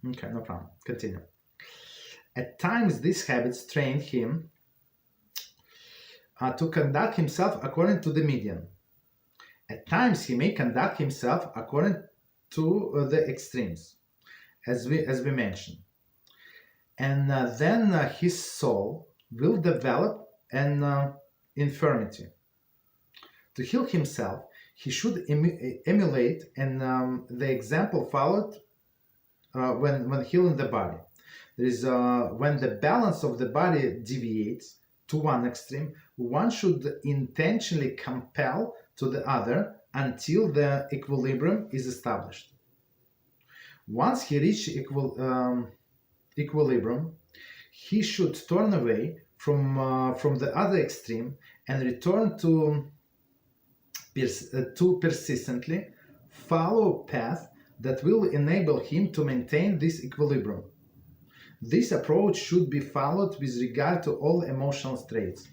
Okay, no problem. Continue. At times, these habits train him to conduct himself according to the median. At times, he may conduct himself according to the extremes, as we mentioned. And then his soul will develop an infirmity. To heal himself, he should emulate and the example followed when healing the body. There is when the balance of the body deviates to one extreme, one should intentionally compel to the other until the equilibrium is established. Once he reaches equilibrium, he should turn away from the other extreme and return to persistently follow a path that will enable him to maintain this equilibrium. This approach should be followed with regard to all emotional traits.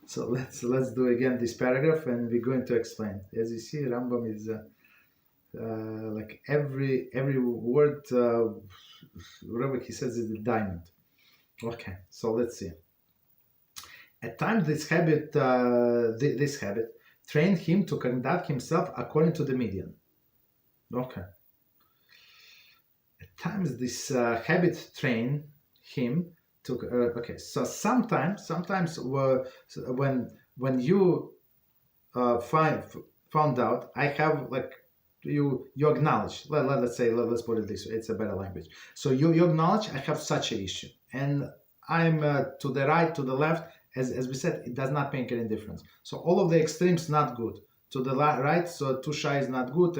So let's do again this paragraph, and we're going to explain. As you see, Rambam is like every word whatever he says is a diamond. Okay, so let's see. At times, this habit trained him to conduct himself according to the median. Okay. At times, this habit trained him to. Okay, so sometimes when you found out, I have like you acknowledge. Let's put it this way. It's a better language. So you acknowledge I have such an issue, and I'm to the right, to the left. As we said, it does not make any difference. So all of the extremes not good. To the right, so too shy is not good,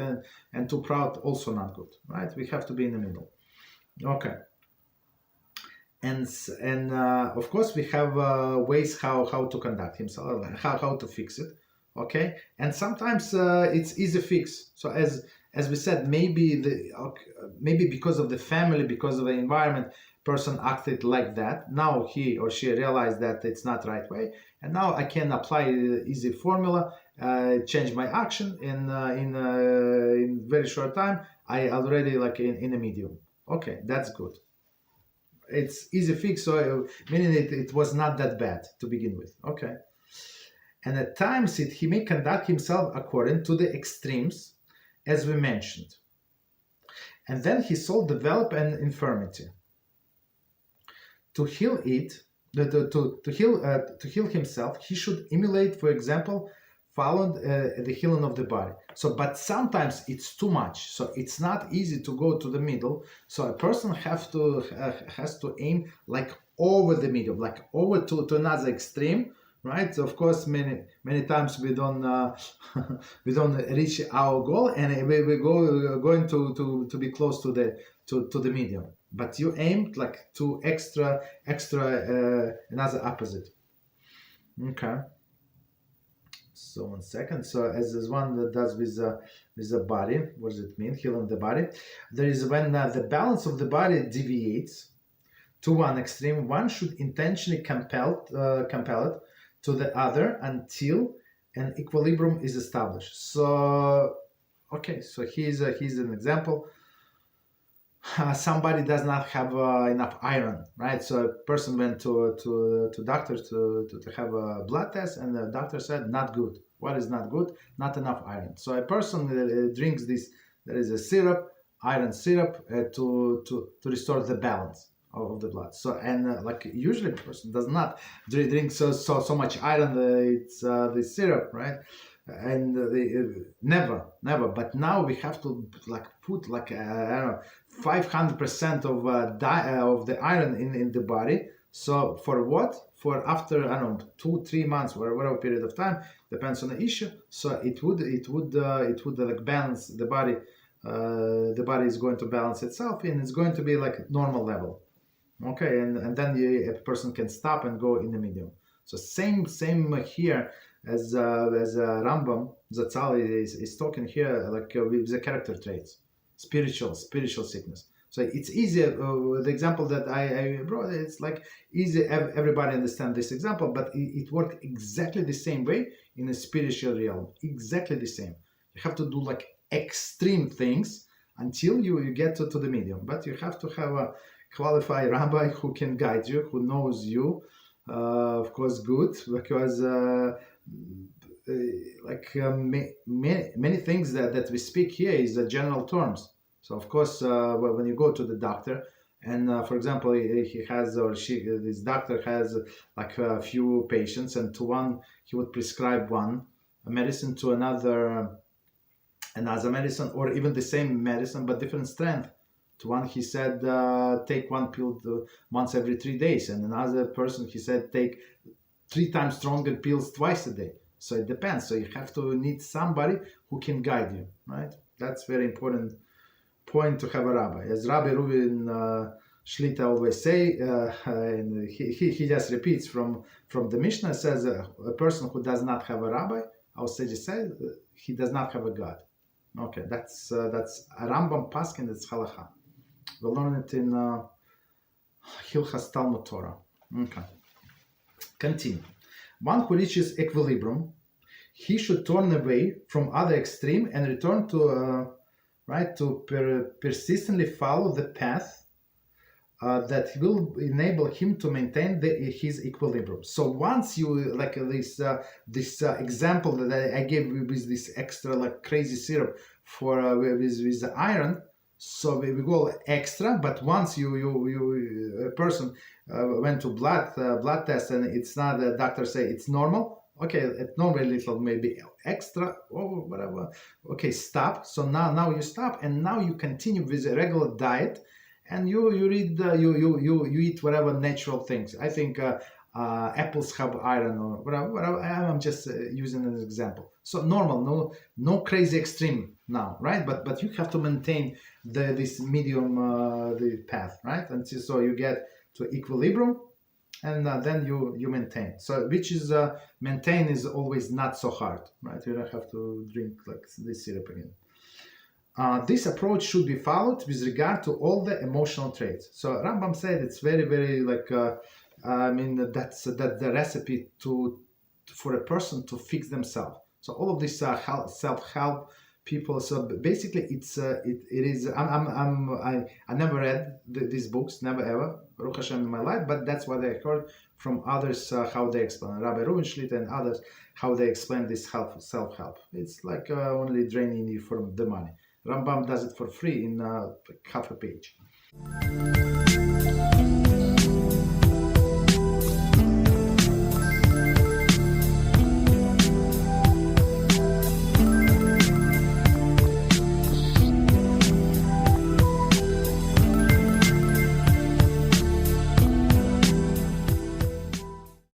and too proud also not good. Right? We have to be in the middle. Okay. And of course we have ways how to conduct himself, how to fix it. Okay. And sometimes it's easy fix. So as we said, maybe because of the family, because of the environment, person acted like that. Now he or she realized that it's not the right way, and now I can apply the easy formula, change my action in very short time. I already like in a medium. Okay, that's good. It's easy fix, so meaning it was not that bad to begin with. Okay, and at times he may conduct himself according to the extremes, as we mentioned, and then his soul develop an infirmity. To heal it, to heal himself, he should emulate, for example, followed the healing of the body. So, but sometimes it's too much. So it's not easy to go to the middle. So a person has to aim like over the middle, like over to another extreme, right? So of course, many times we don't we don't reach our goal, and we going to be close to the medium. But you aimed like to extra another opposite. Okay. So 1 second. So as one that does with the body, what does it mean? Healing the body. There is when the balance of the body deviates to one extreme, one should intentionally compel it to the other until an equilibrium is established. So okay, so here's an example. Somebody does not have enough iron, right? So a person went to doctor to have a blood test, and the doctor said not good. What is not good? Not enough iron. So a person drinks this. There is a syrup, iron syrup, to restore the balance of the blood. So and like usually a person does not drink so much iron. It's the syrup, right? And never. But now we have to like put like I don't know 500% of the iron in the body. So for what? For after I don't know 2-3 months or whatever period of time, depends on the issue. So it would like balance the body. The body is going to balance itself, and it's going to be like normal level. Okay, and then a person can stop and go in the medium. So same here as Rambam Zatzal is talking here like with the character traits, spiritual sickness. So it's easy. The example that I brought, it's like easy. Everybody understand this example, but it works exactly the same way in a spiritual realm. Exactly the same. You have to do like extreme things until you get to the medium. But you have to have a qualified rabbi who can guide you, who knows you, of course, good, because many things that we speak here is general terms. So of course, when you go to the doctor, and for example, he has or she, this doctor has like a few patients, and to one he would prescribe one medicine, to another medicine, or even the same medicine but different strength. To one he said take one pill once every 3 days, and another person he said take 3 times stronger pills twice a day. So it depends. So you have to need somebody who can guide you, right? That's very important point to have a rabbi. As Rabbi Reuven Shlita always say, and he just repeats from the Mishnah, says a person who does not have a rabbi, our sages say, he does not have a God. Okay, that's a Rambam Paskin, that's halacha. We'll learn it in Hilchas Talmud Torah. Okay. Continue. One who reaches equilibrium, he should turn away from other extreme and return to persistently follow the path that will enable him to maintain his equilibrium. So once you, like this example that I gave with this extra like crazy syrup for with the iron, so we go extra, but once a person went to blood test and it's not, the doctor say it's normal, okay, at normal little maybe extra or whatever, okay, stop. So now you stop, and now you continue with a regular diet, and you eat whatever natural things. I think apples have iron or whatever. I'm just using an example. So normal, no crazy extreme now, right? But you have to maintain this medium the path, right? Until so you get to equilibrium, and then you maintain. So which is maintain is always not so hard, right? You don't have to drink like this syrup again. This approach should be followed with regard to all the emotional traits. So Rambam said it's very, very like that's the recipe for a person to fix themselves. So all of this self-help people. So basically, it is. I never read these books, never ever, Baruch Hashem, in my life. But that's what I heard from others how they explain. Rabbi Reuven Shlita and others how they explain this self-help. It's like only draining you from the money. Rambam does it for free in half a page.